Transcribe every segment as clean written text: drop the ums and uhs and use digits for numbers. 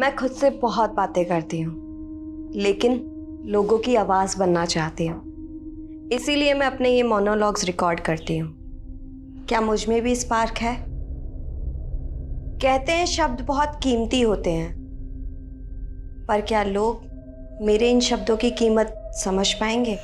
मैं खुद से बहुत बातें करती हूँ, लेकिन लोगों की आवाज बनना चाहती हूँ। इसीलिए मैं अपने ये मोनोलॉग्स रिकॉर्ड करती हूँ। क्या मुझ में भी स्पार्क है? कहते हैं शब्द बहुत कीमती होते हैं, पर क्या लोग मेरे इन शब्दों की कीमत समझ पाएंगे?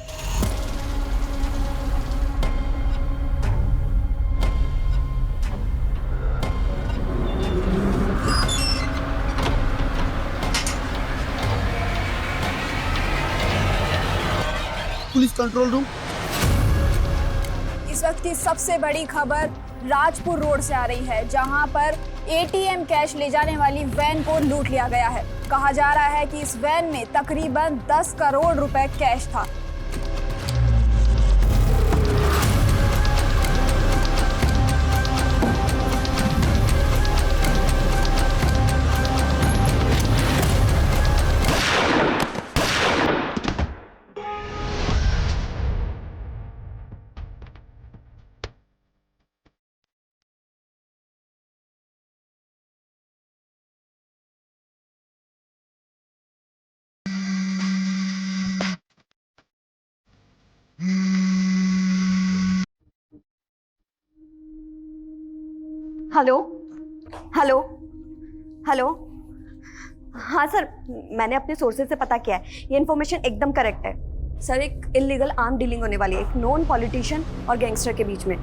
Police control room. इस वक्त की सबसे बड़ी खबर राजपुर रोड से आ रही है, जहां पर एटीएम कैश ले जाने वाली वैन को लूट लिया गया है। कहा जा रहा है कि इस वैन में तकरीबन 10 करोड़ रुपए कैश था। Hello hello hello. हाँ सर, मैंने अपने सोर्सेज से पता किया है, ये इन्फॉर्मेशन एकदम करेक्ट है। सर, एक इलीगल आर्म डीलिंग होने वाली है एक नॉन पॉलिटिशियन और गैंगस्टर के बीच में।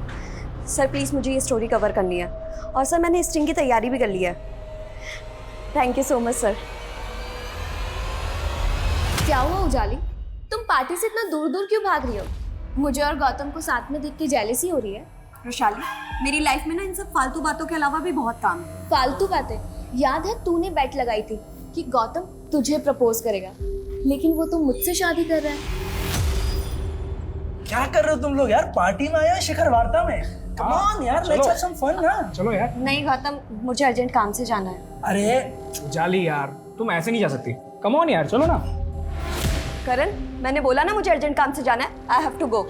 सर प्लीज़ मुझे ये स्टोरी कवर करनी है, और सर मैंने स्टिंग की तैयारी भी कर ली है। Thank you so much sir. क्या हुआ उजाली, तुम पार्टी से इतना दूर दूर क्यों भाग रही हो? मुझे और गौतम को साथ में देख के जेलसी हो रही है? वैशाली, मेरी लाइफ में ना इन सब फालतू बातों के अलावा भी बहुत काम है। फालतू बातें? याद है तूने बेट लगाई थी कि गौतम तुझे प्रपोज करेगा, लेकिन वो तो मुझसे शादी कर रहा है। क्या कर रहे हो तुम लोग यार? पार्टी में आया शिखर वार्ता में। कम ऑन यार, लेट्स हैव सम फन ना। चलो यार। नहीं गौतम, मुझे अर्जेंट काम से जाना है। अरे उजाली यार, तुम ऐसे नहीं जा सकती। कम ऑन यार, चलो ना। करण, मैंने बोला ना मुझे अर्जेंट काम से जाना है। I have to go.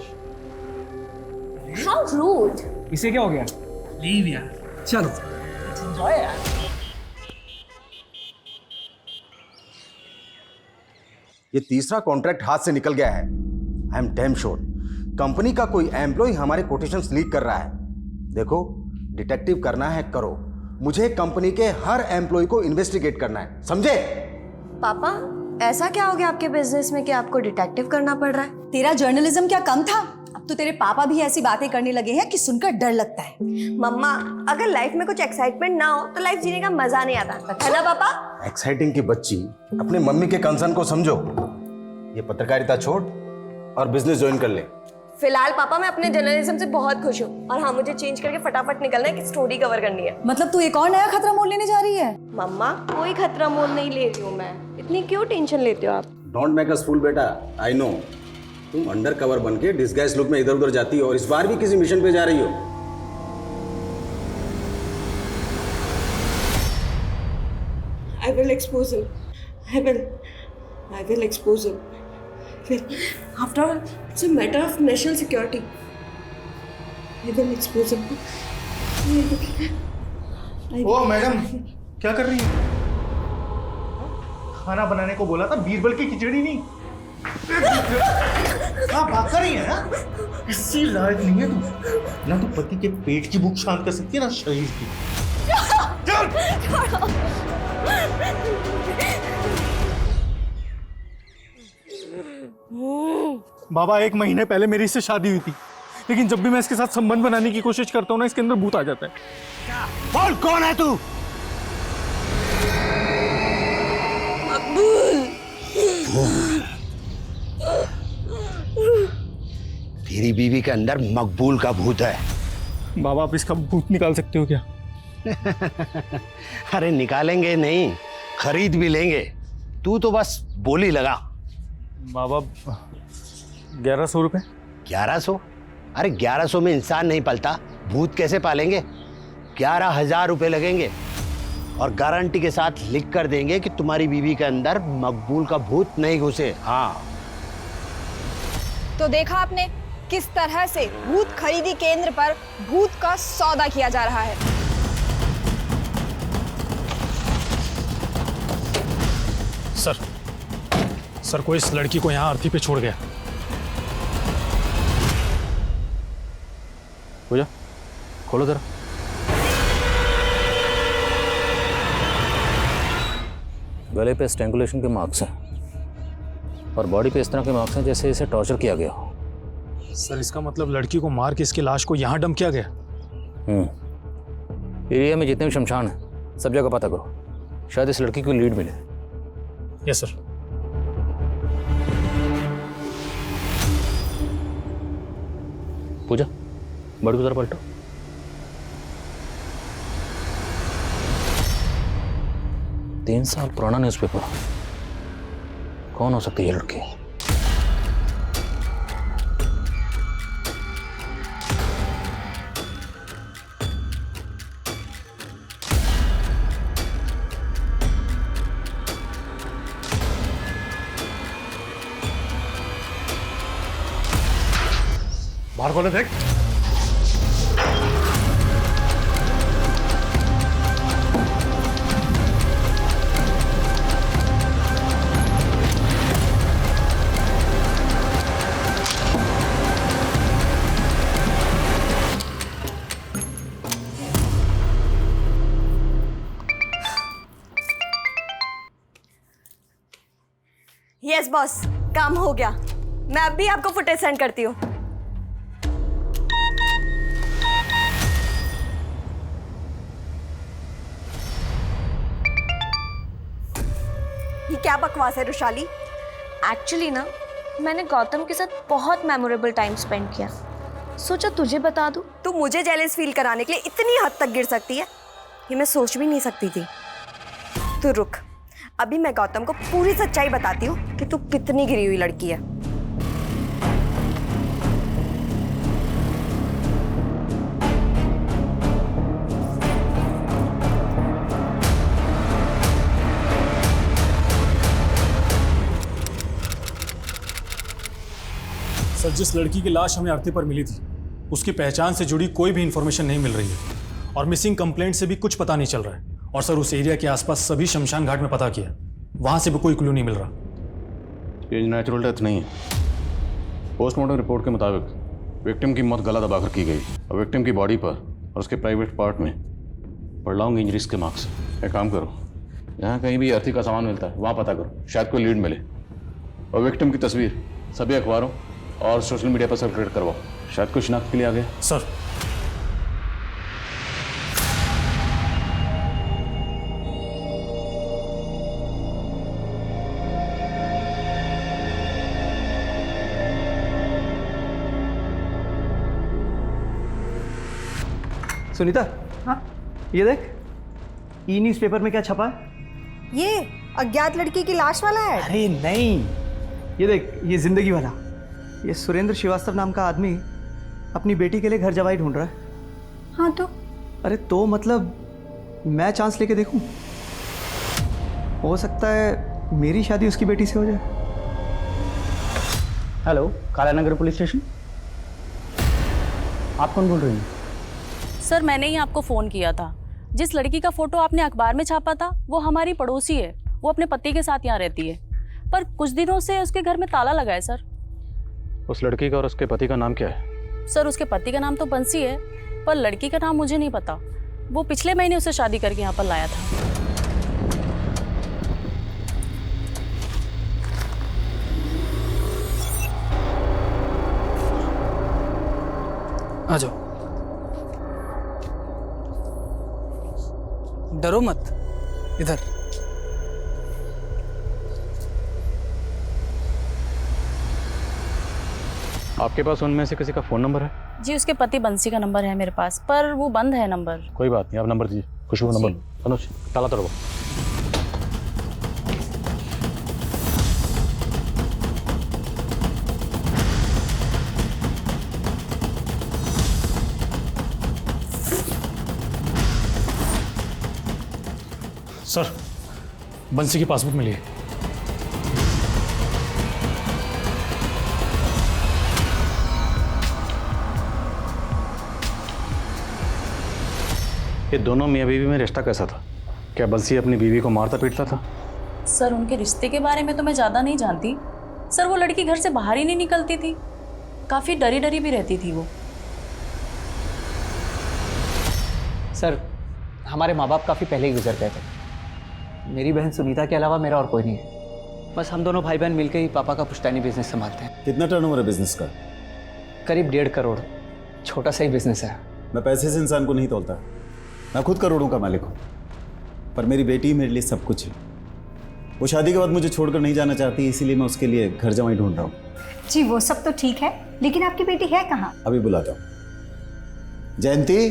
How rude. इसे क्या हो गया? लीव यार, चलो एंजॉय यार। ये तीसरा कॉन्ट्रैक्ट हाथ से निकल गया है। I am damn sure company का कोई एम्प्लॉय हमारे कोटेशंस लीक कर रहा है। देखो, डिटेक्टिव करना है करो, मुझे कंपनी के हर एम्प्लॉय को इन्वेस्टिगेट करना है, समझे? पापा, ऐसा क्या हो गया आपके बिजनेस में कि आपको डिटेक्टिव करना पड़ रहा है? तेरा जर्नलिज्म क्या कम था? अब तो तेरे पापा भी ऐसी बातें करने लगे हैं कि सुनकर डर लगता है। मम्मा, अगर लाइफ में कुछ एक्साइटमेंट ना हो तो लाइफ जीने का मजा नहीं आता, है ना पापा? एक्साइटिंग की बच्ची, अपने मम्मी के कंसर्न को समझो। ये पत्रकारिता छोड़ और बिजनेस ज्वाइन कर ले। फिलहाल पापा मैं अपने जर्नलिज्म से बहुत खुश हूँ, और हाँ, मुझे चेंज करके फटाफट निकलना है कि स्टोरी कवर करनी है। मतलब तू एक और नया खतरा मोल लेने जा रही है? मम्मा, कोई खतरा मोल नहीं ले रही हूँ मैं। इतनी क्यों टेंशन लेते हो आप? डोंट मेक अस फूल बेटा, आई नो तुम अंडर कवर बन के डिस्गाइज लुक में इधर उधर जाती हो, और इस बार भी किसी मिशन पे जा रही हो। I will expose him. I will expose him. After all, it's a matter of national security. I will expose him. Oh madam, क्या कर रही है? खाना बनाने को बोला था, बीरबल की खिचड़ी नहीं। हाँ, बात कर रही है ना? किसी लायक नहीं है तू। ना तो पति के पेट की भूख शांत कर सकती है, ना शरीर की। बाबा, 1 महीने पहले मेरी इससे शादी हुई थी, लेकिन जब भी मैं इसके साथ संबंध बनाने की कोशिश करता हूँ ना, इसके अंदर भूत आ जाता है। बोल, कौन है तू? तेरी बीवी के अंदर मकबूल का भूत है। बाबा, आप इसका भूत निकाल सकते हो क्या? अरे निकालेंगे नहीं, खरीद भी लेंगे। तू तो बस बोली लगा। बाबा, 1100 रुपए। 1100? अरे 1100 में इंसान नहीं पलता, भूत कैसे पालेंगे? 11,000 रुपए लगेंगे, और गारंटी के साथ लिख कर देंगे कि तुम्हारी बीवी के अंदर मकबूल का भूत नहीं घुसे। हाँ। तो देखा आपने किस तरह से भूत खरीदी केंद्र पर भूत का सौदा किया जा रहा है। सर कोई इस लड़की को यहाँ अर्थी पे छोड़ गया। पूजा खोलो जरा। गले पे स्ट्रैंगुलेशन के मार्क्स हैं और बॉडी पे इस तरह के मार्क्स हैं जैसे इसे टॉर्चर किया गया हो। सर इसका मतलब लड़की को मार के इसकी लाश को यहाँ डंप किया गया। एरिया में जितने भी शमशान हैं सब जगह पता करो, शायद इस लड़की को लीड मिले। Yes sir. पूजा बॉडी को जरा पलटो। तीन साल पुराना न्यूज़पेपर, कौन हो सकती है ये लड़की? बाहर खोले देख। यस बॉस, काम हो गया। मैं अब भी आपको फुटेज सेंड करती हूँ। ये क्या बकवास है रुशाली? एक्चुअली ना मैंने गौतम के साथ बहुत मेमोरेबल टाइम स्पेंड किया, सोचा तुझे बता दूं। तू मुझे जेलस फील कराने के लिए इतनी हद तक गिर सकती है, ये मैं सोच भी नहीं सकती थी। तू रुक, अभी मैं गौतम को पूरी सच्चाई बताती हूँ कि तू कितनी गिरी हुई लड़की है। सर जिस लड़की की लाश हमें अर्थी पर मिली थी उसकी पहचान से जुड़ी कोई भी इंफॉर्मेशन नहीं मिल रही है और मिसिंग कंप्लेंट से भी कुछ पता नहीं चल रहा है। और सर उस एरिया के आसपास सभी शमशान घाट में पता किया, वहां से भी कोई क्लू नहीं मिल रहा। ये नेचुरल डेथ नहीं है। पोस्टमार्टम रिपोर्ट के मुताबिक विक्टिम की मौत गला दबाकर की गई और विक्टिम की बॉडी पर और उसके प्राइवेट पार्ट में प्रॉन्ग इंजरीज के मार्क्स। एक काम करो, यहाँ कहीं भी अर्थी का सामान मिलता है वहाँ पता करो, शायद कोई लीड मिले। और विक्टिम की तस्वीर सभी अखबारों और सोशल मीडिया पर सर्कुलेट करवाओ, शायद कोई शिनाख्त के लिए आ गया। सर सुनीता, हाँ ये देख, ई न्यूज़पेपर में क्या छपा है? ये अज्ञात लड़की की लाश वाला है। अरे नहीं, ये देख, ये जिंदगी वाला। ये सुरेंद्र श्रीवास्तव नाम का आदमी अपनी बेटी के लिए घर जवाई ढूंढ रहा है। हाँ तो अरे तो मतलब मैं चांस लेके देखूं, हो सकता है मेरी शादी उसकी बेटी से हो जाए। Hello, Kalanagar police station. आप कौन बोल रही हैं? सर मैंने ही आपको फ़ोन किया था। जिस लड़की का फ़ोटो आपने अखबार में छापा था वो हमारी पड़ोसी है। वो अपने पति के साथ यहाँ रहती है, पर कुछ दिनों से उसके घर में ताला लगा है सर। उस लड़की का और उसके पति का नाम क्या है? सर उसके पति का नाम तो बंसी है, पर लड़की का नाम मुझे नहीं पता। वो पिछले महीने उसे शादी करके यहाँ पर लाया था। आ जाओ, डरो मत, इधर। आपके पास उनमें से किसी का फ़ोन नंबर है? जी उसके पति बंसी का नंबर है मेरे पास, पर वो बंद है नंबर। कोई बात नहीं, आप नंबर दीजिए। खुशबू नंबर, अनुज ताला तोड़ो। सर बंसी की पासबुक मिली है। ये दोनों मियाँ बीवी में रिश्ता कैसा था? क्या बंसी अपनी बीवी को मारता पीटता था सर उनके रिश्ते के बारे में तो मैं ज़्यादा नहीं जानती। सर वो लड़की घर से बाहर ही नहीं निकलती थी, काफ़ी डरी डरी भी रहती थी वो। सर हमारे माँ बाप काफ़ी पहले ही गुजर गए थे। मेरी बहन सुनीता के अलावा मेरा और कोई नहीं है। बस हम दोनों भाई बहन मिलकर ही पापा का पुश्तैनी बिजनेस संभालते हैं। कितना टर्नओवर है बिजनेस का? करीब 1.5 करोड़। छोटा सा ही बिजनेस है। मैं पैसे से इंसान को नहीं तोलता, मैं खुद करोड़ों का मालिक हूँ, पर मेरी बेटी मेरे लिए सब कुछ है। वो शादी के बाद मुझे छोड़कर नहीं जाना चाहती, इसीलिए मैं उसके लिए घर जमाई ढूंढ रहा हूँ। जी वो सब तो ठीक है, लेकिन आपकी बेटी है कहाँ? अभी बुलाता हूँ। जयंती,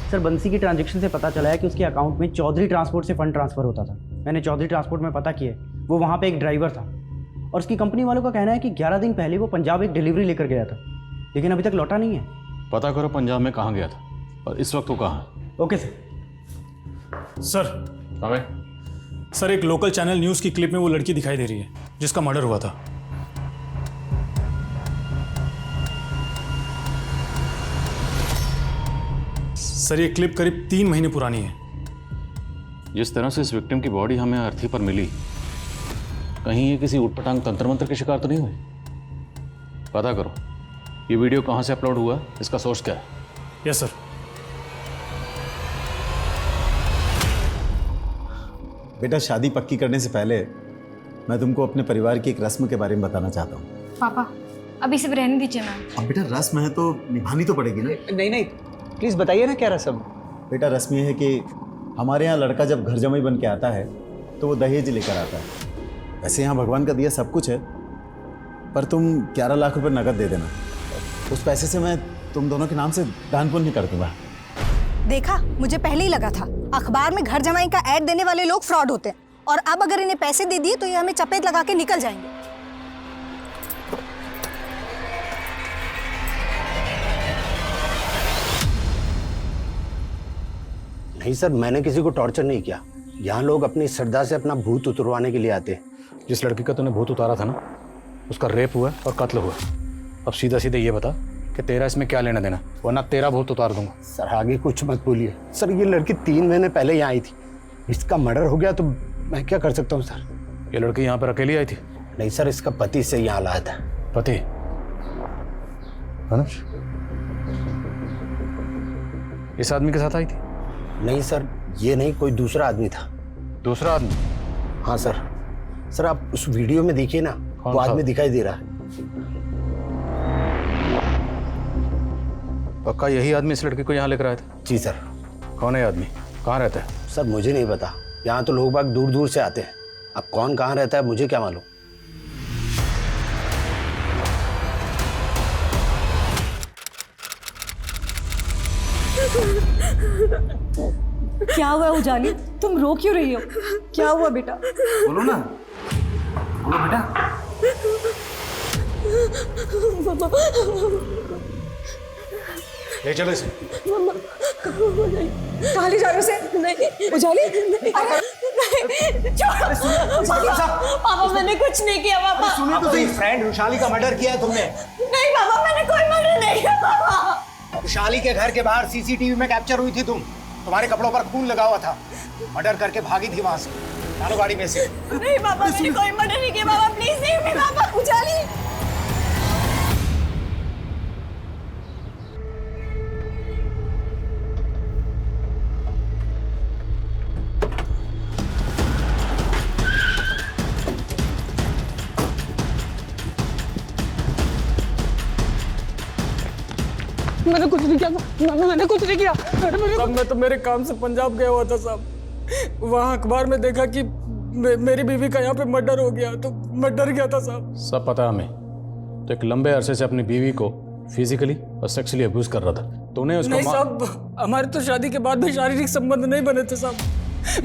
सर बंसी की ट्रांजैक्शन से पता चला है कि उसके अकाउंट में चौधरी ट्रांसपोर्ट से फंड ट्रांसफर होता था। मैंने चौधरी ट्रांसपोर्ट में पता किया, वो वहाँ पे एक ड्राइवर था और उसकी कंपनी वालों का कहना है कि 11 दिन पहले वो पंजाब एक डिलीवरी लेकर गया था, लेकिन अभी तक लौटा नहीं है। पता करो पंजाब में कहाँ गया था और इस वक्त वो कहाँ है। Okay sir. सर एक लोकल चैनल न्यूज़ की क्लिप में वो लड़की दिखाई दे रही है जिसका मर्डर हुआ था। सर ये क्लिप करीब 3 महीने पुरानी है। जिस तरह से इस विक्टिम की बॉडी हमें अर्थी पर मिली, कहीं ये किसी उटपटांग तंत्र मंत्र के शिकार तो नहीं हुई? पता करो ये वीडियो कहाँ से अपलोड हुआ, इसका सोर्स क्या है। Yes sir. बेटा शादी पक्की करने से पहले मैं तुमको अपने परिवार की एक रस्म के बारे में बताना चाहता हूँ। पापा अभी सब रहने दीजिए ना। अब बेटा रस्म है तो निभानी तो पड़ेगी ना। नहीं नहीं, प्लीज़ बताइए ना क्या रस्म। बेटा रस्म ये है कि हमारे यहाँ लड़का जब घर जमाई बन के आता है तो वो दहेज लेकर आता है। वैसे यहाँ भगवान का दिया सब कुछ है, पर तुम 11 लाख रुपए नकद दे देना। उस पैसे से मैं तुम दोनों के नाम से दान पुण्य कर दूंगा। देखा, मुझे पहले ही लगा था अखबार में घर जमाई का ऐड देने वाले लोग फ्रॉड होते हैं, और अब अगर इन्हें पैसे दे दिए तो ये हमें चपेट लगा के निकल जाएंगे। नहीं सर, मैंने किसी को टॉर्चर नहीं किया। यहाँ लोग अपनी श्रद्धा से अपना भूत उतरवाने के लिए आते हैं। जिस लड़की का तूने भूत उतारा था ना, उसका रेप हुआ और कत्ल हुआ। अब सीधा सीधा ये बता कि तेरा इसमें क्या लेना देना, वरना तेरा भूत उतार दूंगा। सर आगे कुछ मत बोलिए। सर ये लड़की 3 महीने पहले यहाँ आई थी, इसका मर्डर हो गया तो मैं क्या कर सकता हूँ सर। ये लड़की यहाँ पर अकेली आई थी? नहीं सर, इसका पति से यहाँ लाया था। पति? अनुज इस आदमी के साथ आई थी? नहीं सर, ये नहीं, कोई दूसरा आदमी था। दूसरा आदमी? हाँ सर। सर आप उस वीडियो में देखिए ना, वो आदमी दिखाई दे रहा है। पक्का यही आदमी इस लड़की को यहाँ लेकर आया था? जी सर। कौन है आदमी, कहाँ रहता है? सर मुझे नहीं पता, यहाँ तो लोग बाग दूर दूर से आते हैं। अब कौन कहाँ रहता है मुझे क्या मालूम। क्या हुआ उजाली, तुम रो क्यों रही हो? क्या हुआ बेटा? बोलो ना, बोलो बेटा। ले चलो इसे। कहाँ ले जा रहे हो उसे? नहीं उजाली, पापा मैंने कुछ नहीं किया पापा। सुनिए तो सही, फ्रेंड रुशाली का मर्डर किया है तुमने। नहीं पापा, मैंने कोई मर्डर नहीं किया पापा। रुशाली के घर के बाहर सीसीटीवी में कैप्चर हुई थी तुम, तुम्हारे कपड़ों पर खून लगा हुआ था, मर्डर करके भागी थी वहां से। डालो गाड़ी में से। नहीं पापा, मैंने कोई मर्डर नहीं किया पापा, प्लीज नहीं पापा। उजाली मैंने कुछ नहीं किया, मैंने कुछ नहीं किया। साहब मैं तो मेरे काम से पंजाब गया हुआ था साहब, वहाँ अखबार में देखा कि मेरी बीवी का यहाँ पे मर्डर हो गया, तो मैं डर गया था साहब। सब पता है हमें। तो एक लंबे अरसे से अपनी बीवी को फिजिकली और सेक्सुअली अब्यूज कर रहा था। तूने उसको? नहीं साहब, हमारे तो शादी के बाद भी शारीरिक संबंध नहीं बने थे साहब।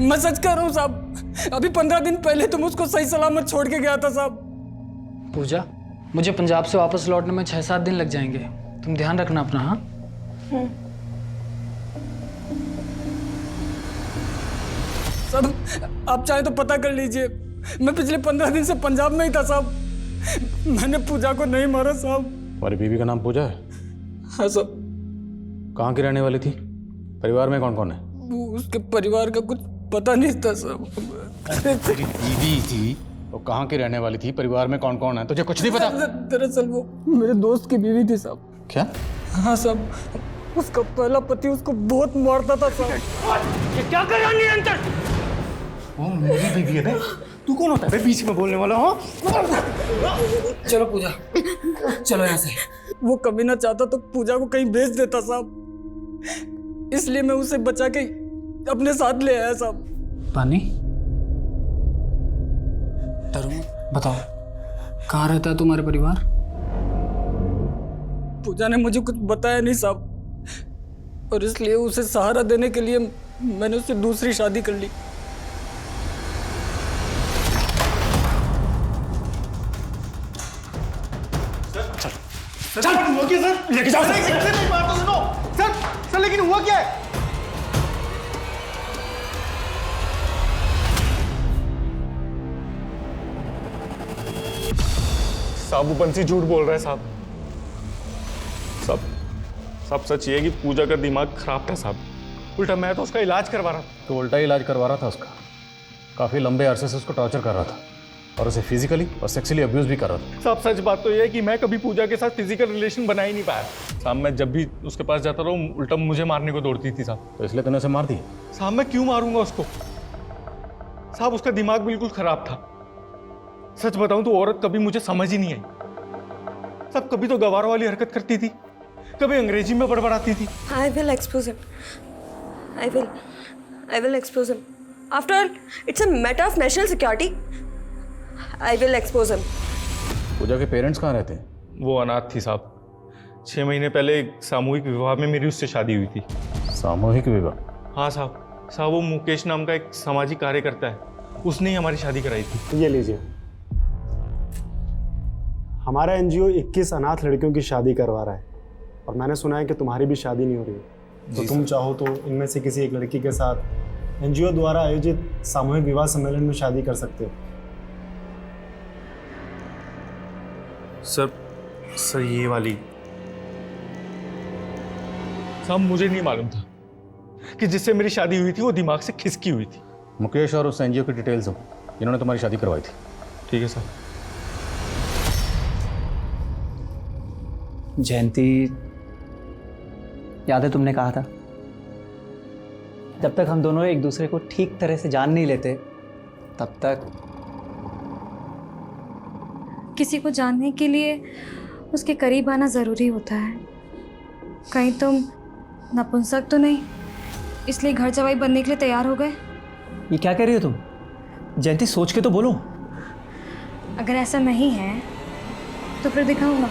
मैं सच कह रहा हूँ साहब, अभी 15 दिन पहले तुम उसको सही सलामत छोड़ के गया था साहब। पूजा, मुझे पंजाब से वापस लौटने में 6-7 दिन लग जाएंगे, तुम ध्यान रखना अपना। हाँ साहब, आप चाहे तो पता कर लीजिए, मैं पिछले 15 दिन से पंजाब में ही था साहब। मैंने पूजा को नहीं मारा साहब। तुम्हारी बीवी का नाम पूजा है? हाँ साहब। कहाँ की रहने वाली थी? परिवार में कौन कौन है? वो उसके परिवार का कुछ पता नहीं था साहब। तेरी बीवी थी वो कहाँ की रहने वाली थी? परिवार में कौन कौन है? तुझे कुछ नहीं पता? दरअसल वो मेरे दोस्त की बीवी थी साहब। क्या? हाँ साहब, उसका पहला पति उसको बहुत मारता था साहब। ये क्या कर रहा है निरंतर? वो मेरी बीवी है बे। तू कौन होता है बे बीच में बोलने वाला? हो चलो पूजा, चलो यहाँ से। वो कभी ना चाहता तो पूजा को कहीं भेज देता साहब, इसलिए मैं उसे बचा के अपने साथ ले आया साहब। पानी तरुण, बताओ कहाँ रहता है तुम्हारे परिवार? पूजा ने मुझे कुछ बताया नहीं साहब, और इसलिए उसे सहारा देने के लिए मैंने उससे दूसरी शादी कर ली। सर हुआ क्या सर? लेके जाओ सर। नहीं बात तो सुनो सर। सर लेकिन हुआ क्या है? साहब वो बंसी झूठ बोल रहा है साहब। सब सच ये है कि पूजा का दिमाग खराब था साहब। उल्टा मैं तो उसका इलाज करवा रहा था। तो उल्टा इलाज करवा रहा था उसका। काफ़ी लंबे अरसे से उसको टॉर्चर कर रहा था और उसे फिजिकली और सेक्सुअली अब्यूज भी कर रहा था। साहब सच बात तो ये है कि मैं कभी पूजा के साथ फिजिकल रिलेशन बना ही नहीं पाया साहब। मैं जब भी उसके पास जाता रहा उल्टा मुझे मारने को दौड़ती थी साहब। तो इसलिए तूने उसे मार दी? साहब मैं क्यों मारूंगा उसको साहब? उसका दिमाग बिल्कुल खराब था। सच बताऊं तो औरत कभी मुझे समझ ही नहीं आई साहब। कभी तो गवार वाली हरकत करती थी, कभी अंग्रेजी में बड़बड़ाती थी। I will expose him. I will expose him. After all, it's a matter of national security. I will expose him. पूजा के पेरेंट्स कहाँ रहते हैं? वो अनाथ थी साहब। 6 महीने पहले एक सामूहिक विवाह में मेरी उससे शादी हुई थी। सामूहिक विवाह? हाँ साहब वो मुकेश नाम का एक सामाजिक कार्यकर्ता है, उसने ही हमारी शादी कराई थी। ये लीजिए, हमारा एनजीओ 21 अनाथ लड़कियों की शादी करवा रहा है और मैंने सुना है कि तुम्हारी भी शादी नहीं हो रही है। तो तुम चाहो तो इनमें से किसी एक लड़की के साथ एनजीओ द्वारा आयोजित सामूहिक विवाह सम्मेलन में शादी कर सकते हो। सर ये वाली साहब मुझे नहीं मालूम था कि जिससे मेरी शादी हुई थी वो दिमाग से खिसकी हुई थी। मुकेश और उस एनजीओ की डिटेल्स हो जिन्होंने तुम्हारी शादी करवाई थी। ठीक है साहब। जयंती, याद है तुमने कहा था जब तक हम दोनों एक दूसरे को ठीक तरह से जान नहीं लेते तब तक किसी को जानने के लिए उसके करीब आना ज़रूरी होता है। कहीं तुम नपुंसक तो नहीं, इसलिए घर जवाई बनने के लिए तैयार हो गए? ये क्या कह रही हो तुम? जयंती सोच के तो बोलो। अगर ऐसा नहीं है तो फिर दिखाऊंगा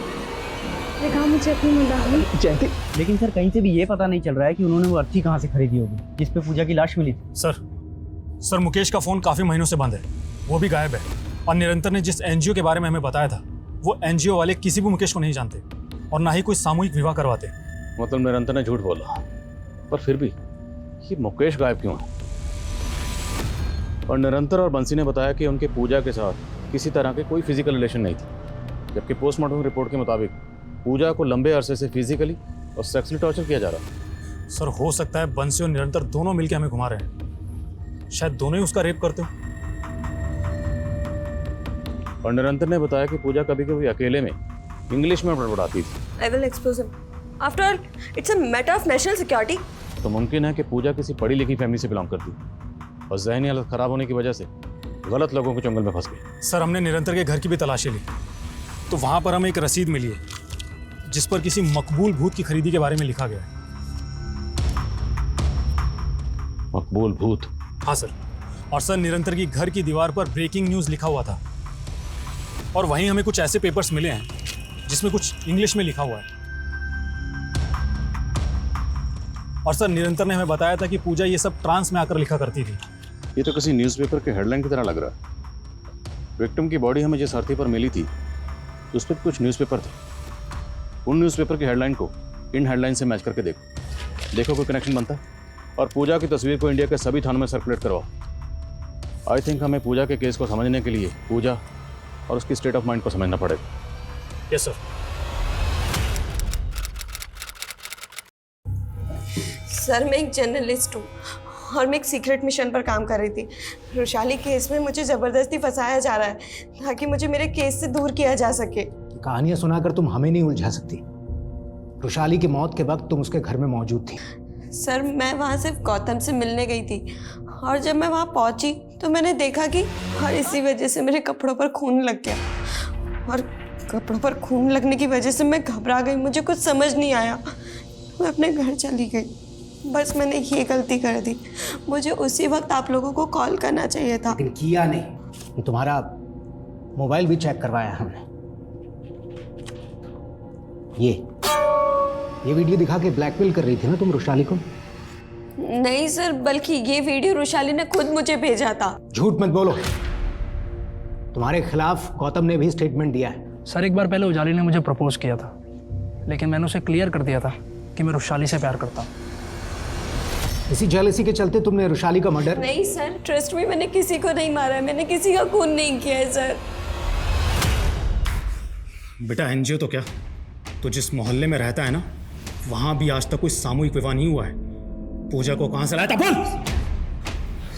मुझे अपनी मुंडानी। जयंती, लेकिन सर कहीं से भी ये पता नहीं चल रहा है कि उन्होंने वो अर्थी कहाँ से खरीदी होगी जिस पे पूजा की लाश मिली थी। सर मुकेश का फ़ोन काफ़ी महीनों से बंद है, वो भी गायब है। और निरंतर ने जिस एनजीओ के बारे में हमें बताया था वो एनजीओ वाले किसी भी मुकेश को नहीं जानते और ना ही कोई सामूहिक विवाह करवाते। मतलब निरंतर ने झूठ बोला, पर फिर भी ये मुकेश गायब क्यों है? और निरंतर और बंसी ने बताया कि उनके पूजा के साथ किसी तरह के कोई फिजिकल रिलेशन नहीं थी, जबकि पोस्टमार्टम रिपोर्ट के मुताबिक पूजा को लंबे अरसे से फिजिकली और सेक्सुअली टॉर्चर किया जा रहा है। सर हो सकता है बंसी और निरंतर दोनों मिलकर हमें घुमा रहे हैं, शायद दोनों ही उसका रेप करते हो। और निरंतर ने बताया कि पूजा कभी कभी अकेले में इंग्लिश में बड़बड़ाती थी। I will expose him. After all, it's a matter of national security. तो मुमकिन है कि पूजा किसी पढ़ी लिखी फैमिली से बिलोंग करती है और ज़हनी हालत खराब होने की वजह से गलत लोगों के चंगल में फंस गई। सर हमने निरंतर के घर की भी तलाशी ली तो वहाँ पर हमें एक रसीद मिली है जिस पर किसी मकबूल भूत की खरीदी के बारे में लिखा गया है। मकबूल भूत? हाँ सर। और सर निरंतर की घर की दीवार पर ब्रेकिंग न्यूज़ लिखा हुआ था और वहीं हमें कुछ ऐसे पेपर्स मिले हैं जिसमें कुछ इंग्लिश में लिखा हुआ है। और सर निरंतर ने हमें बताया था कि पूजा ये सब ट्रांस में आकर लिखा करती थी। ये तो किसी न्यूज़पेपर के हेडलाइन की तरह लग रहा है। विक्टिम की बॉडी हमें जिस धरती पर मिली थी उस पर कुछ न्यूज़पेपर थे। उन न्यूज़पेपर की हेडलाइन को इन हेडलाइन से मैच करके देखो कोई कनेक्शन बनता है। और पूजा की तस्वीर को इंडिया के सभी थानों में सर्कुलेट करवाओ। आई थिंक हमें पूजा के केस को समझने के लिए पूजा और उसकी स्टेट ऑफ माइंड को समझना पड़ेगा। Yes sir. सर मैं एक जर्नलिस्ट हूँ और मैं एक सीक्रेट मिशन पर काम कर रही थी। रुशाली केस में मुझे ज़बरदस्ती फंसाया जा रहा है ताकि मुझे मेरे केस से दूर किया जा सके। कहानियां सुनाकर तुम हमें नहीं उलझा सकती। रुशाली की मौत के वक्त तुम उसके घर में मौजूद थी। सर मैं वहाँ सिर्फ गौतम से मिलने गई थी और जब मैं वहाँ पहुँची तो मैंने देखा कि और इसी वजह से मेरे कपड़ों पर खून लग गया और कपड़ों पर खून लगने की वजह से मैं घबरा गई। मुझे कुछ समझ नहीं आया, मैं अपने घर चली गई। बस मैंने ये गलती कर दी। मुझे उसी वक्त आप लोगों को कॉल करना चाहिए था। लेकिन किया नहीं। तुम्हारा मोबाइल भी चेक करवाया हमने। ये वीडियो दिखा के ब्लैकमेल कर रही थी ना तुम रुशाली को? नहीं सर, बल्कि ये वीडियो रुशाली ने खुद मुझे भेजा था। झूठ मत बोलो। तुम्हारे खिलाफ गौतम ने भी स्टेटमेंट दिया है। सर एक बार पहले उजाली ने मुझे प्रपोज किया था, लेकिन मैंने उसे क्लियर कर दिया था कि मैं रुशाली से प्यार करता हूँ। इसी जेलसी के चलते तुमने रुशाली का मर्डर? नहीं सर, ट्रस्ट में मैंने किसी को नहीं मारा है, मैंने किसी का खून नहीं किया है सर। बेटा एनजीओ तो क्या, तो जिस मोहल्ले में रहता है ना, वहां भी आज तक कोई सामूहिक विवाह नहीं हुआ है। पूजा को कहां से लाया था बोल?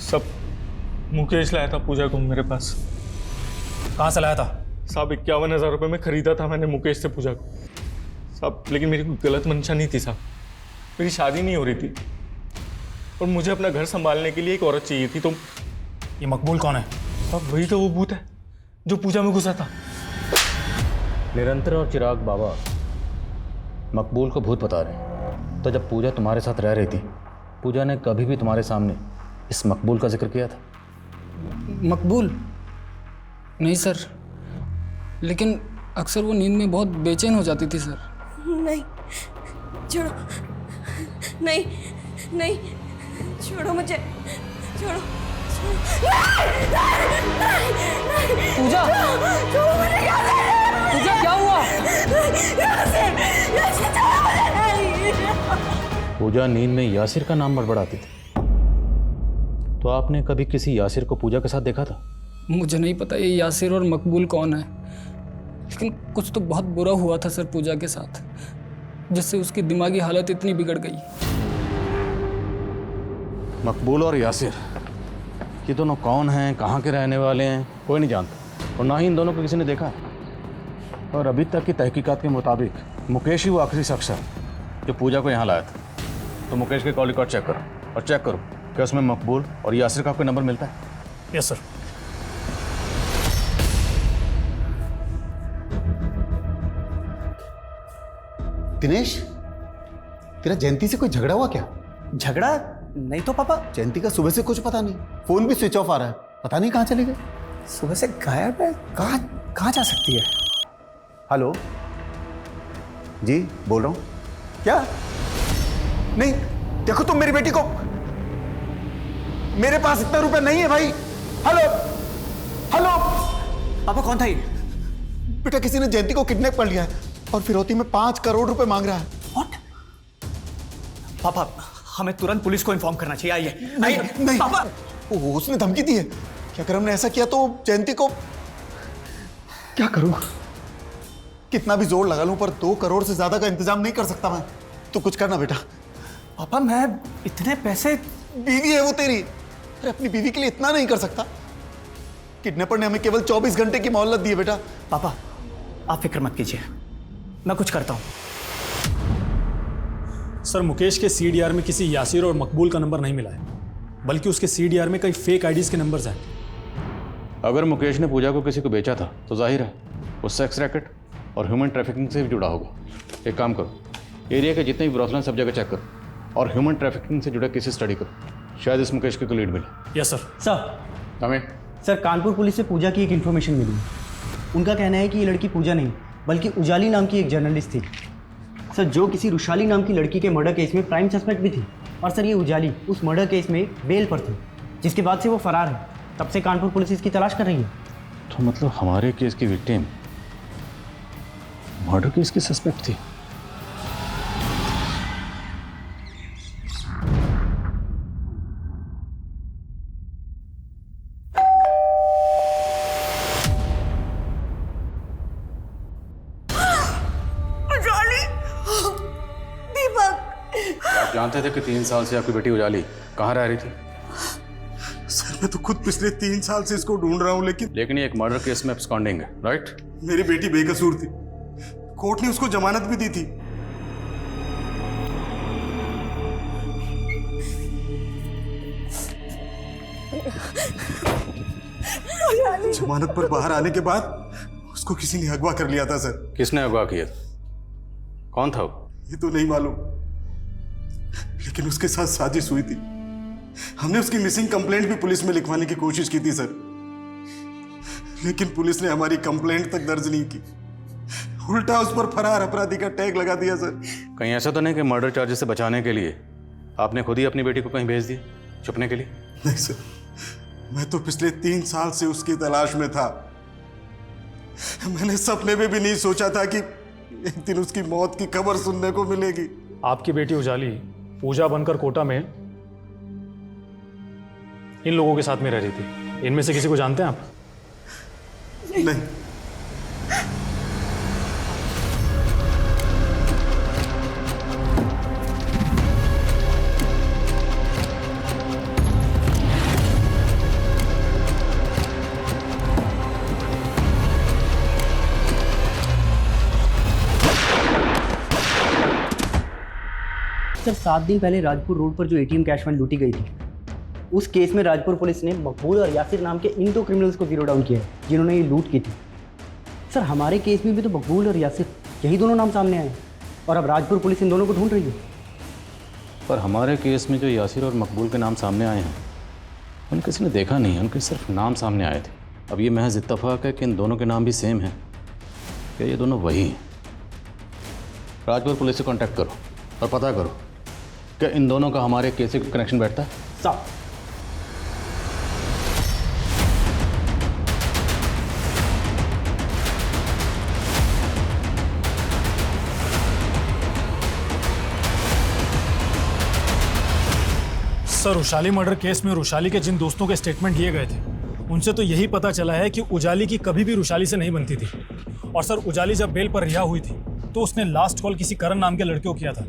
सब मुकेश लाया था पूजा को मेरे पास। कहां से लाया था? साहब 51,000 रुपये में खरीदा था मैंने मुकेश से पूजा को साहब, लेकिन मेरी कोई गलत मंशा नहीं थी साहब। मेरी शादी नहीं हो रही थी और मुझे अपना घर संभालने के लिए एक औरत चाहिए थी। तो ये मकबूल कौन है? साहब वही तो वो भूत है जो पूजा में घुसा था। निरंतर और चिराग बाबा मकबूल को भूत बता रहे हैं। तो जब पूजा तुम्हारे साथ रह रही थी, पूजा ने कभी भी तुम्हारे सामने इस मकबूल का जिक्र किया था? मकबूल? नहीं सर, लेकिन अक्सर वो नींद में बहुत बेचैन हो जाती थी सर। नहीं छोड़ो, नहीं नहीं छोड़ो मुझे, छोड़ो पूजा, पूजा क्या हुआ? पूजा नींद में यासिर का नाम बड़बड़ाती थी, तो आपने कभी किसी यासिर को पूजा के साथ देखा था? मुझे नहीं पता ये यासिर और मकबूल कौन है, लेकिन कुछ तो बहुत बुरा हुआ था सर पूजा के साथ, जिससे उसकी दिमागी हालत इतनी बिगड़ गई। मकबूल और यासिर, ये दोनों कौन हैं, कहाँ के रहने वाले हैं, कोई नहीं जानता और ना ही इन दोनों को किसी ने देखा है। और अभी तक की तहकीकात के मुताबिक मुकेश ही वो आखिरी शख्स है जो पूजा को यहाँ लाया था। तो मुकेश के कॉल रिकॉर्ड चेक करो और चेक करो कि उसमें मकबूल और यासिर का कोई नंबर मिलता है। Yes sir. दिनेश, तेरा जयंती से कोई झगड़ा हुआ क्या? झगड़ा नहीं तो पापा। जयंती का सुबह से कुछ पता नहीं, फोन भी स्विच ऑफ आ रहा है, पता नहीं कहाँ चली गई। सुबह से गायब है। कहाँ जा सकती है? हेलो जी, बोल रहा हूँ। क्या? नहीं, देखो तुम मेरी बेटी को, मेरे पास इतना रुपए नहीं है भाई। हेलो हेलो पापा, कौन था ये? बेटा किसी ने जयंती को किडनैप कर लिया है और फिरौती में 5 करोड़ रुपए मांग रहा है। What? पापा हमें तुरंत पुलिस को इन्फॉर्म करना चाहिए। आइए नहीं, नहीं पापा। उसने धमकी दी है कि अगर हमने ऐसा किया तो जयंती को, क्या करूं? कितना भी जोर लगा लूं पर 2 करोड़ से ज्यादा का इंतजाम नहीं कर सकता मैं। तो कुछ करना बेटा। पापा मैं इतने पैसे, बीवी है वो तेरी, अरे अपनी बीवी के लिए इतना नहीं कर सकता। किडनैपर ने हमें केवल 24 घंटे की मोहलत दी है बेटा। पापा आप फिक्र मत कीजिए, मैं कुछ करता हूं। सर मुकेश के सीडीआर में किसी यासिर और मकबूल का नंबर नहीं मिला है, बल्कि उसके सीडीआर में कई फेक आईडीज के नंबर्स हैं। अगर मुकेश ने पूजा को किसी को बेचा था तो जाहिर है वो सेक्स रैकेट और ह्यूमन ट्रैफिकिंग से भी जुड़ा होगा। एक काम करो, एरिया के जितने भी ब्रॉथल सब जगह चेक करो और ह्यूमन ट्रैफिकिंग से जुड़े केसेस स्टडी करो। शायद इस मुकेश की कोई लीड मिले। Yes sir. सर हमें सर कानपुर पुलिस से पूजा की एक इन्फॉर्मेशन मिली। उनका कहना है कि ये लड़की पूजा नहीं बल्कि उजाली नाम की एक जर्नलिस्ट थी सर, जो किसी रुशाली नाम की लड़की के मर्डर केस में प्राइम सस्पेक्ट भी थी। और सर ये उजाली उस मर्डर केस में बेल पर थी, जिसके बाद से वो फरार है। तब से कानपुर पुलिस इसकी तलाश कर रही है। तो मतलब हमारे केस की विक्टिम मर्डर केस की सस्पेक्ट थी। जानते थे कि 3 साल से आपकी बेटी उजाली कहाँ रह रही थी? सर मैं तो खुद पिछले 3 साल से इसको ढूंढ रहा हूँ, लेकिन ये एक मर्डर केस में एब्सकॉन्डिंग है, राइट? मेरी बेटी बेकसूर थी, कोर्ट ने उसको जमानत भी दी थी। जमानत पर बाहर आने के बाद उसको किसी ने अगवा कर लिया था सर। किसने अगवा किया? कौन था वो? ये तो नहीं मालूम, लेकिन उसके साथ साजिश हुई थी। हमने उसकी मिसिंग कंप्लेंट भी पुलिस में लिखवाने की कोशिश की थी सर, लेकिन पुलिस ने हमारी कंप्लेंट तक दर्ज नहीं की, उल्टा उस पर फरार अपराधी का टैग लगा दिया सर। कहीं ऐसा तो नहीं कि मर्डर चार्जेस से बचाने के लिए आपने खुद ही अपनी बेटी को कहीं भेज दिया छुपने के लिए? नहीं सर, मैं तो पिछले 3 साल से उसकी तलाश में था। मैंने सपने में भी नहीं सोचा था कि एक दिन उसकी मौत की खबर सुनने को मिलेगी। आपकी बेटी उजाली पूजा बनकर कोटा में इन लोगों के साथ में रह रही थी। इनमें से किसी को जानते हैं आप? नहीं। सर 7 दिन पहले राजपुर रोड पर जो एटीएम कैश वैन लूटी गई थी, उस केस में राजपुर पुलिस ने मकबूल और यासिर नाम के इन 2 क्रिमिनल्स को जीरो डाउन किया है जिन्होंने ये लूट की थी। सर हमारे केस में भी तो मकबूल और यासिर यही दोनों नाम सामने आए और अब राजपुर पुलिस इन दोनों को ढूंढ रही है। पर हमारे केस में जो यासिर और मकबूल के नाम सामने आए हैं उन किसी ने देखा नहीं है, उनके सिर्फ नाम सामने आए थे। अब ये महज इत्तफाक है कि इन दोनों के नाम भी सेम हैं। क्या ये दोनों वही हैं? राजपुर पुलिस से कांटेक्ट करो और पता करो क्या इन दोनों का हमारे केस से कनेक्शन बैठता है? साहब सर, उजाली मर्डर केस में रुशाली के जिन दोस्तों के स्टेटमेंट लिए गए थे उनसे तो यही पता चला है कि उजाली की कभी भी रुशाली से नहीं बनती थी। और सर उजाली जब बेल पर रिहा हुई थी तो उसने लास्ट कॉल किसी करण नाम के लड़के को किया था।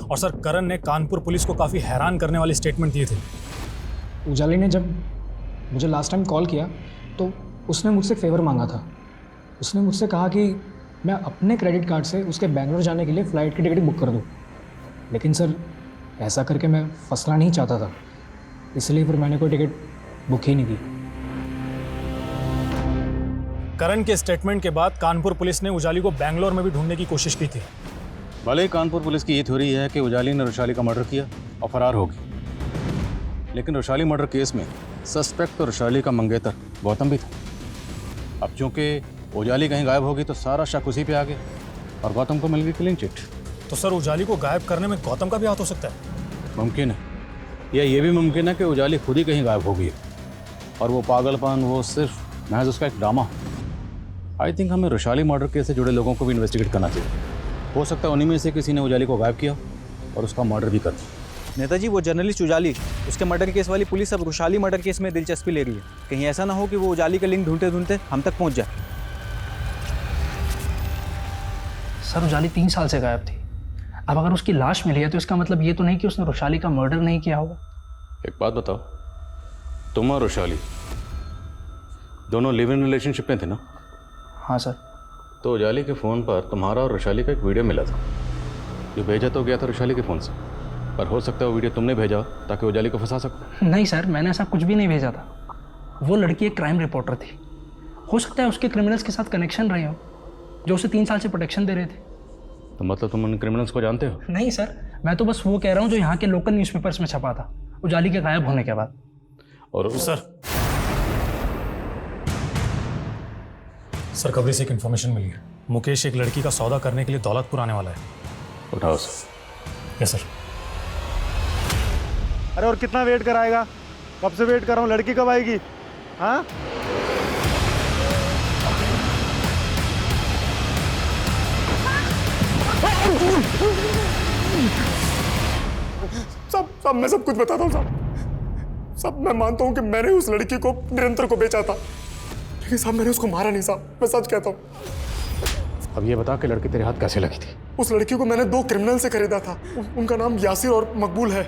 और सर करण ने कानपुर पुलिस को काफ़ी हैरान करने वाले स्टेटमेंट दिए थे। उजाली ने जब मुझे लास्ट टाइम कॉल किया तो उसने मुझसे फेवर मांगा था। उसने मुझसे कहा कि मैं अपने क्रेडिट कार्ड से उसके बेंगलोर जाने के लिए फ़्लाइट की टिकट बुक कर दूँ, लेकिन सर ऐसा करके मैं फंसना नहीं चाहता था, इसलिए फिर मैंने कोई टिकट बुक ही नहीं की। करण के स्टेटमेंट के बाद कानपुर पुलिस ने उजाली को बेंगलोर में भी ढूंढने की कोशिश की थी। भले ही कानपुर पुलिस की ये थ्योरी है कि उजाली ने रुशाली का मर्डर किया और फरार होगी, लेकिन रुशाली मर्डर केस में सस्पेक्ट तो रुशाली का मंगेतर गौतम भी था। अब चूंकि उजाली कहीं गायब होगी तो सारा शक उसी पे आ गया और गौतम को मिल गई क्लीन चिट। तो सर उजाली को गायब करने में गौतम का भी हाथ हो सकता है? मुमकिन है, या ये भी मुमकिन है कि उजाली खुद ही कहीं गायब हो गई और वो पागलपन वो सिर्फ महज उसका एक ड्रामा। आई थिंक हमें रुशाली मर्डर केस से जुड़े लोगों को भी इन्वेस्टिगेट करना चाहिए। हो सकता है उन्हीं में से किसी ने उजाली को गायब किया और उसका मर्डर भी कर दिया। नेताजी, वो जर्नलिस्ट उजाली, उसके मर्डर केस वाली पुलिस अब रुशाली मर्डर केस में दिलचस्पी ले रही है। कहीं ऐसा ना हो कि वो उजाली का लिंक ढूंढते ढूंढते हम तक पहुंच जाए। सर उजाली 3 साल से गायब थी। अब अगर उसकी लाश मिली है तो इसका मतलब ये तो नहीं कि उसने रुशाली का मर्डर नहीं किया होगा। एक बात बताओ, तुम और रुशाली दोनों लिव इन रिलेशनशिप में थे ना? हाँ सर। तो उजाली के फ़ोन पर तुम्हारा और रुशाली का एक वीडियो मिला था, जो भेजा तो गया था रुशाली के फ़ोन से, पर हो सकता है वो वीडियो तुमने भेजा ताकि उजाली को फंसा सको। नहीं सर, मैंने ऐसा कुछ भी नहीं भेजा था। वो लड़की एक क्राइम रिपोर्टर थी। हो सकता है उसके क्रिमिनल्स के साथ कनेक्शन रहे हो जो उसे 3 साल से प्रोटेक्शन दे रहे थे। तो मतलब तुम उन क्रिमिनल्स को जानते हो? नहीं सर, मैं तो बस वो कह रहा हूँ जो यहाँ के लोकल न्यूज़पेपर्स में छपा था उजाली के गायब होने के बाद। और सर कबरी से एक इन्फॉर्मेशन मिली है। मुकेश एक लड़की का सौदा करने के लिए दौलतपुर आने वाला है। उठाओ सर। Yes sir. अरे और कितना वेट कराएगा? कब से वेट कर रहा हूँ, लड़की कब आएगी? हाँ सब मैं सब कुछ बताता हूँ साहब। मैं मानता हूँ कि मैंने उस लड़की को निरंतर को बेचा था, लेकिन साहब मैंने उसको मारा नहीं साहब, मैं सच कहता हूँ। अब ये बता कि लड़की तेरे हाथ कैसे लगी थी? उस लड़की को मैंने 2 क्रिमिनल से खरीदा था। उनका नाम यासिर और मकबूल है।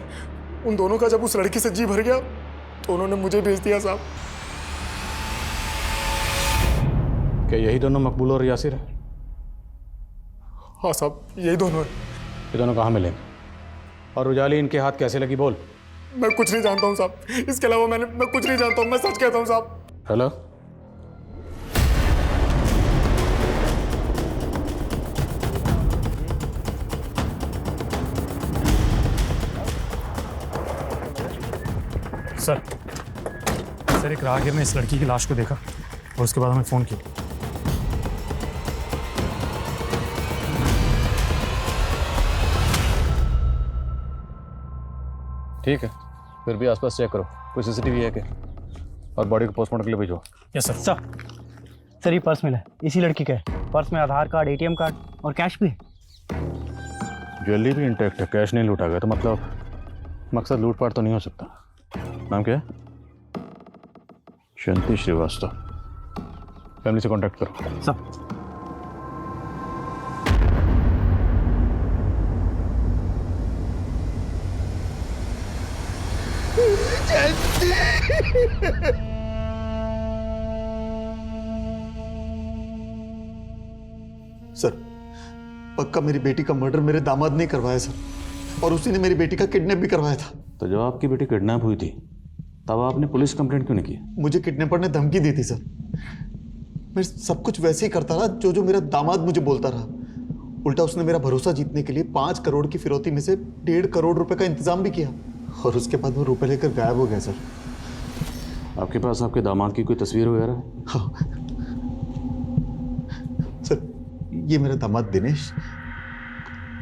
उन दोनों का जब उस लड़की से जी भर गया तो उन्होंने मुझे भेज दिया साहब। क्या यही दोनों मकबूल और यासिर हैं? हाँ साहब, यही दोनों हैं। ये दोनों कहाँ मिलेंगे? और उजाली इनके हाथ कैसे लगी, बोल। मैं कुछ नहीं जानता हूँ साहब, इसके अलावा मैं कुछ नहीं जानता हूँ, मैं सच कहता हूँ साहब। हेलो, सर एक राहगीर ने इस लड़की की लाश को देखा और उसके बाद हमें फ़ोन किया। ठीक है, फिर भी आसपास चेक करो, कोई सीसीटीवी है क्या? और बॉडी को पोस्टमार्टम के लिए भेजो। Yes sir. सर ये पर्स मिला है, इसी लड़की का है। पर्स में आधार कार्ड, एटीएम कार्ड और कैश भी है। ज्वेलरी भी इंटैक्ट है, कैश नहीं लूटा गया, तो मतलब मकसद लूटपाट तो नहीं हो सकता। नाम क्या है? जयंती श्रीवास्तव। फैमिली से कांटेक्ट करो। सर सर पक्का मेरी बेटी का मर्डर मेरे दामाद ने करवाया सर, और उसी ने मेरी बेटी का किडनैप भी करवाया था। तो जब आपकी बेटी किडनैप हुई थी तब आपने पुलिस कंप्लेंट क्यों नहीं की? मुझे किडनैपर ने धमकी दी थी सर। मैं सब कुछ वैसे ही करता रहा जो मेरा दामाद मुझे बोलता रहा। उल्टा उसने मेरा भरोसा जीतने के लिए 5 करोड़ की फिरौती में से 1.5 करोड़ रुपए का इंतजाम भी किया, और उसके बाद वो रुपए लेकर गायब हो गया सर। आपके पास आपके दामाद की कोई तस्वीर वगैरह है? हाँ सर, ये मेरा दामाद दिनेश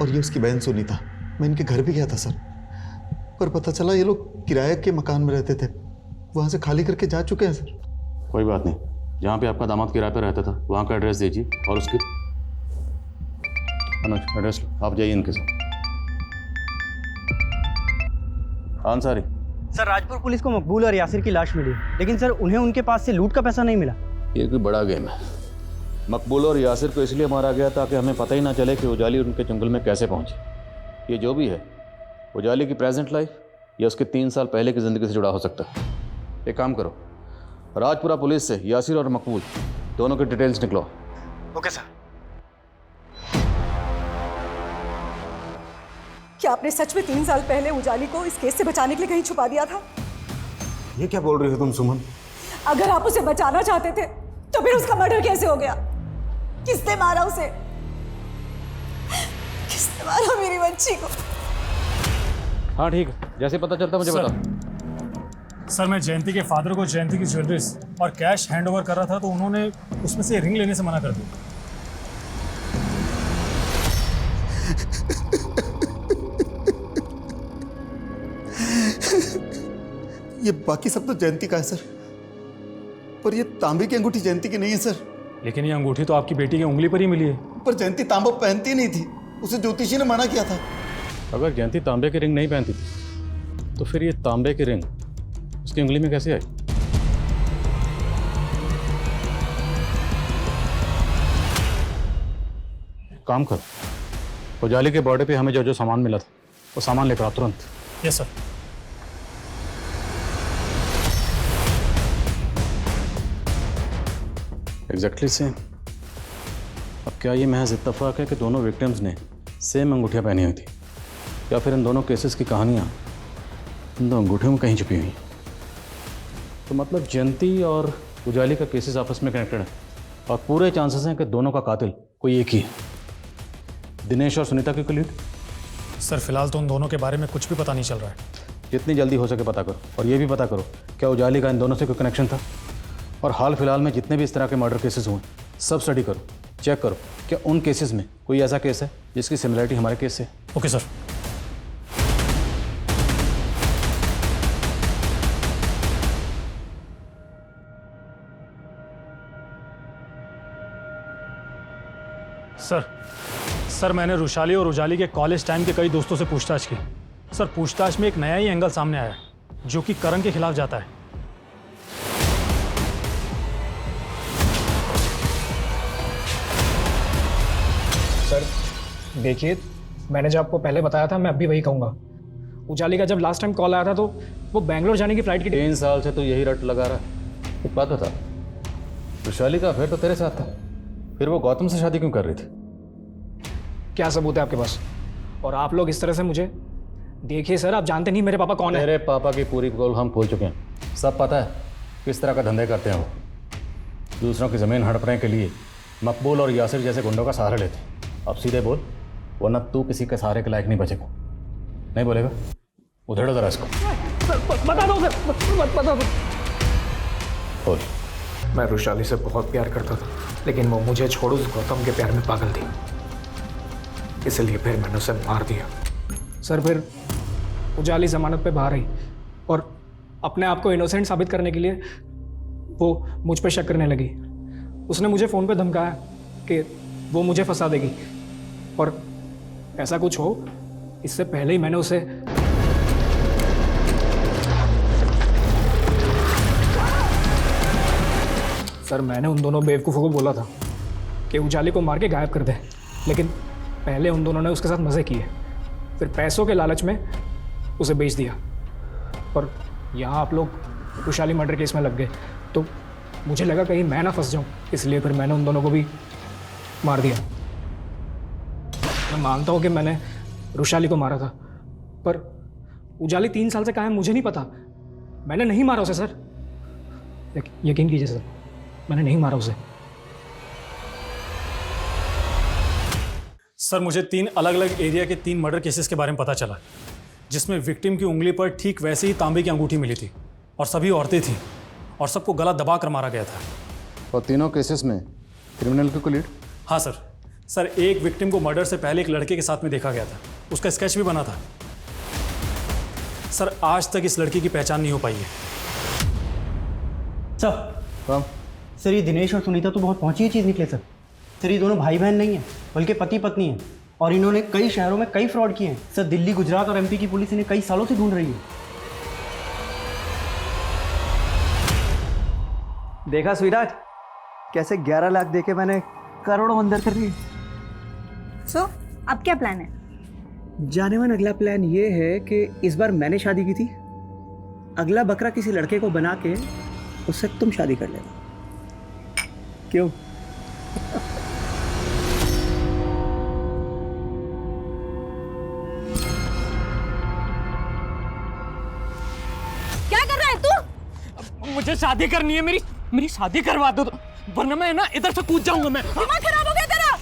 और ये उसकी बहन सुनीता। मैं इनके घर भी गया था सर, पर पता चला ये लोग किराए के मकान में रहते थे, वहां से खाली करके जा चुके हैं सर। कोई बात नहीं, जहाँ पे आपका दामाद किराए पे रहता था वहाँ का एड्रेस दीजिए और उसके अनुज एड्रेस लो, आप जाइए इनके साथ। अंसारी सर, राजपुर पुलिस को मकबूल और यासिर की लाश मिली, लेकिन सर उन्हें उनके पास से लूट का पैसा नहीं मिला। ये कोई बड़ा गेम है। मकबूल और यासिर को इसलिए मारा गया ताकि हमें पता ही ना चले कि उजाली उनके जंगल में कैसे पहुंची। ये जो भी है, उजाली की प्रेजेंट लाइफ या उसके 3 साल पहले की ज़िंदगी से जुड़ा हो सकता है। एक काम करो, राजपुरा पुलिस से यासिर और मकबूल दोनों के डिटेल्स निकलो। Okay sir. क्या आपने सच में 3 साल पहले उजाली को इस केस से बचाने के लिए कहीं छुपा दिया था? ये क्या बोल रही हो तुम सुमन? अगर आप उसे बचाना चाहते थे तो फिर उसका मर्डर कैसे हो गया? किसने मारा उसे? किसने मारा मेरी बच्ची को? हाँ ठीक है, जैसे पता चलता मुझे बताओ। सर मैं जयंती के फादर को जयंती की ज्वेलरीज और कैश हैंड ओवर कर रहा था तो उन्होंने उसमें से रिंग लेने से मना कर दिया। ये बाकी सब तो जयंती का है सर, पर ये तांबे की अंगूठी जयंती की नहीं है सर। लेकिन ये अंगूठी तो आपकी बेटी की उंगली पर ही मिली है। पर जयंती तांबा पहनती नहीं थी, उसे ज्योतिषी ने मना किया था। अगर जयंती तांबे की रिंग नहीं पहनती थी तो फिर ये तांबे की रिंग उसकी उंगली में कैसे आई? काम करो, उजाली के बॉर्डर पे हमें जो जो सामान मिला था वो सामान लेकर आओ तुरंत। Yes sir. Exactly same. अब क्या ये महज इत्तेफाक है कि दोनों विक्टिम्स ने सेम अंगूठियाँ पहनी हुई थी, या फिर इन दोनों केसेस की कहानियाँ इन दो अंगूठियों में कहीं छुपी हुई? तो मतलब जयंती और उजाली का केसेस आपस में कनेक्टेड है और पूरे चांसेस हैं कि दोनों का कातिल कोई एक ही है। दिनेश और सुनीता की क्लीड? सर फिलहाल तो उन दोनों के बारे में कुछ भी पता नहीं चल रहा है। जितनी जल्दी हो सके पता करो, और ये भी पता करो क्या उजाली का इन दोनों से कोई कनेक्शन था। और हाल फिलहाल में जितने भी इस तरह के मर्डर केसेस हुए सब स्टडी करो, चेक करो क्या उन केसेस में कोई ऐसा केस है जिसकी सिमिलरिटी हमारे केस से। Okay sir. सर मैंने रुशाली और उजाली के कॉलेज टाइम के कई दोस्तों से पूछताछ की। सर पूछताछ में एक नया ही एंगल सामने आया है जो कि करण के खिलाफ जाता है। सर देखिए, मैंने जो आपको पहले बताया था मैं अब भी वही कहूँगा। उजाली का जब लास्ट टाइम कॉल आया था तो वो बैंगलोर जाने की फ्लाइट की 3 साल से तो यही रट लगा रहा है। एक बात बता, वैशाली का अफेयर तो तेरे साथ था, फिर वो गौतम से शादी क्यों कर रही थी? क्या सबूत है आपके पास? और आप लोग इस तरह से मुझे देखिए सर, आप जानते नहीं मेरे पापा कौन है। मेरे पापा की पूरी पोल हम खोल चुके हैं, सब पता है किस तरह का धंधे करते हैं वो। दूसरों की ज़मीन हड़पने के लिए मकबूल और यासिर जैसे गुंडों का सहारा लेते हैं। अब सीधे बोल, वरना तू किसी के सहारे के लायक नहीं बचेगा। नहीं बोलेगा? उधेड़ो जरा इसको। बता दो सर, बता दो। बोल। मैं रुशाली से बहुत प्यार करता था, लेकिन वो मुझे छोड़ उस गौतम के प्यार में पागल थी, इसलिए फिर मैंने उसे मार दिया। सर फिर उजाली जमानत पे बाहर आई और अपने आप को इनोसेंट साबित करने के लिए वो मुझ पे शक करने लगी। उसने मुझे फ़ोन पे धमकाया कि वो मुझे फंसा देगी, और ऐसा कुछ हो इससे पहले ही मैंने उसे सर मैंने उन दोनों बेवकूफ़ों को बोला था कि उजाली को मार के गायब कर दे, लेकिन पहले उन दोनों ने उसके साथ मज़े किए, फिर पैसों के लालच में उसे बेच दिया। और यहाँ आप लोग रुशाली मर्डर केस में लग गए, तो मुझे लगा कहीं मैं ना फंस जाऊँ, इसलिए फिर मैंने उन दोनों को भी मार दिया। मैं मानता हूँ कि मैंने रुशाली को मारा था, पर उजाली 3 साल से कहाँ है मुझे नहीं पता। मैंने नहीं मारा उसे सर, यकीन कीजिए सर, मैंने नहीं मारा उसे। सर मुझे 3 अलग अलग एरिया के 3 मर्डर केसेस के बारे में पता चला, जिसमें विक्टिम की उंगली पर ठीक वैसे ही तांबे की अंगूठी मिली थी, और सभी औरतें थीं, और सबको गला दबा कर मारा गया था। और तीनों केसेस में क्रिमिनल को लीड? हाँ सर एक विक्टिम को मर्डर से पहले एक लड़के के साथ में देखा गया था, उसका स्केच भी बना था। सर आज तक इस लड़की की पहचान नहीं हो पाई है। सर ये दिनेश और सुनीता तो बहुत पहुंची चीज़ निकले सर। सर ये दोनों भाई बहन नहीं हैं, बल्कि पति पत्नी हैं, और इन्होंने कई शहरों में कई फ्रॉड किए हैं सर। दिल्ली, गुजरात और एमपी की पुलिस इन्हें कई सालों से ढूंढ रही है। देखा स्वीटहार्ट, कैसे 11 लाख देके मैंने करोड़ों अंदर कर दिए। सो अब क्या प्लान है? जाने मन अगला प्लान ये है कि इस बार मैंने शादी की थी, अगला बकरा किसी लड़के को बना के उससे तुम शादी कर लेना। क्यों? क्या कर रहा है तू? मुझे शादी करनी है, मेरी शादी करवा दो, वरना मैं ना इधर से कूद जाऊंगा। मैं दिमाग खराब हो गया तेरा?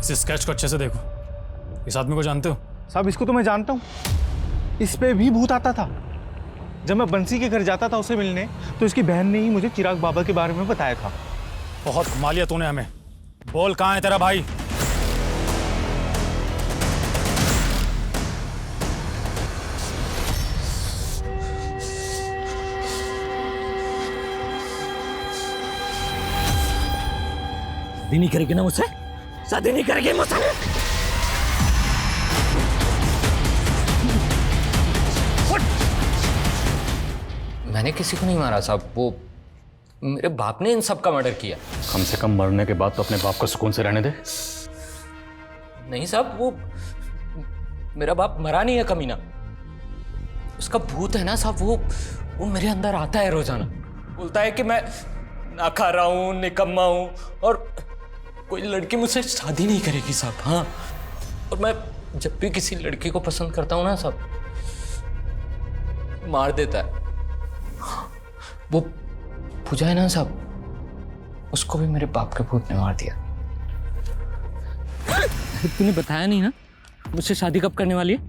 इस स्केच को अच्छे से देखो, इस आदमी को जानते हो? साहब इसको तो मैं जानता हूँ, इस पे भी भूत आता था। जब मैं बंसी के घर जाता था उसे मिलने, तो इसकी बहन ने ही मुझे चिराग बाबा के बारे में बताया था। बहुत घुमा लिया तूने हमें। बोल कहाँ है तेरा भाई? शादी नहीं करेगी ना मुझसे? शादी नहीं करेगी मुझसे? मैंने किसी को नहीं मारा साहब, वो मेरे बाप ने इन सब का मर्डर किया। कम से कम मरने के बाद तो अपने बाप को सुकून से रहने दे। नहीं साहब, वो मेरा बाप मरा नहीं है कमीना, उसका भूत है ना साहब, वो मेरे अंदर आता है रोजाना, बोलता है कि मैं ना खा रहा हूँ, निकम्मा हूँ, और कोई लड़की मुझसे शादी नहीं करेगी साहब। हाँ, और मैं जब भी किसी लड़की को पसंद करता हूँ ना साहब, मार देता है। वो पूजा है ना साहब, उसको भी मेरे बाप के भूत ने मार दिया। तूने बताया नहीं ना मुझसे शादी कब करने वाली है?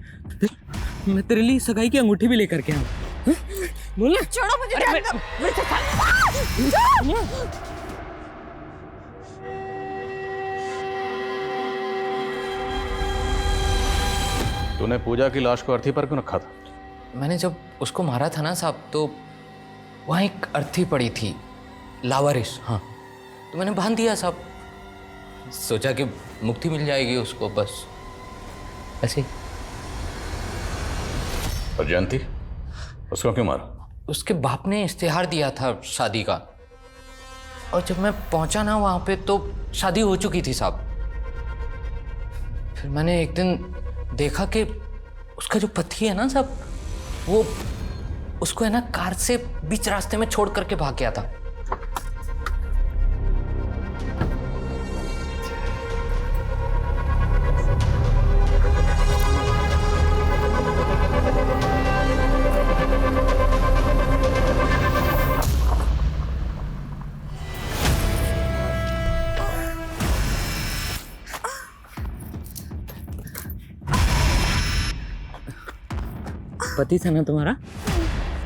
मैं तेरे लिए सगाई की अंगूठी भी लेकर के आऊँ। बोल ना। छोड़ो मुझे। तूने पूजा की लाश को अर्थी पर क्यों रखा था? मैंने जब उसको मारा था ना साहब, तो वहाँ एक अर्थी पड़ी थी, लावारिस। हाँ, तो मैंने बांध दिया साहब, सोचा कि मुक्ति मिल जाएगी उसको, बस ऐसे ही। और जयंती, उसको क्यों मारा? उसके बाप ने इश्तिहार दिया था शादी का, और जब मैं पहुंचा ना वहां पे तो शादी हो चुकी थी साहब। फिर मैंने एक दिन देखा कि उसका जो पति है ना साहब, वो उसको है ना कार से बीच रास्ते में छोड़ करके भाग गया था। पति था ना तुम्हारा?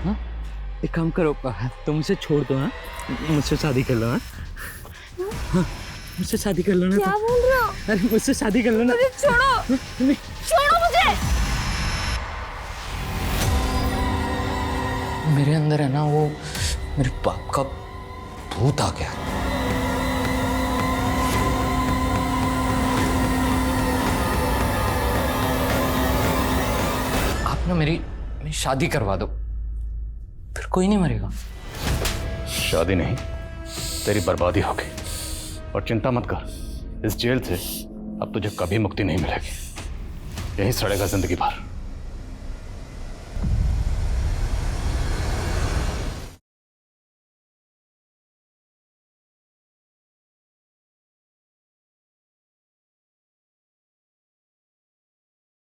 हाँ? एक काम करो, तुम उसे छोड़ दो। हाँ, मुझसे शादी कर लो। हाँ, मुझसे शादी कर लो ना। क्या बोल रहे हो? अरे मुझसे शादी कर लो ना। मुझे छोड़ो, छोड़ो मुझे। मेरे अंदर है ना वो मेरे बाप का भूत आ गया। आप ना मेरी शादी करवा दो, फिर कोई नहीं मरेगा। शादी नहीं, तेरी बर्बादी होगी। और चिंता मत कर, इस जेल से अब तुझे कभी मुक्ति नहीं मिलेगी, यहीं सड़ेगा जिंदगी भर।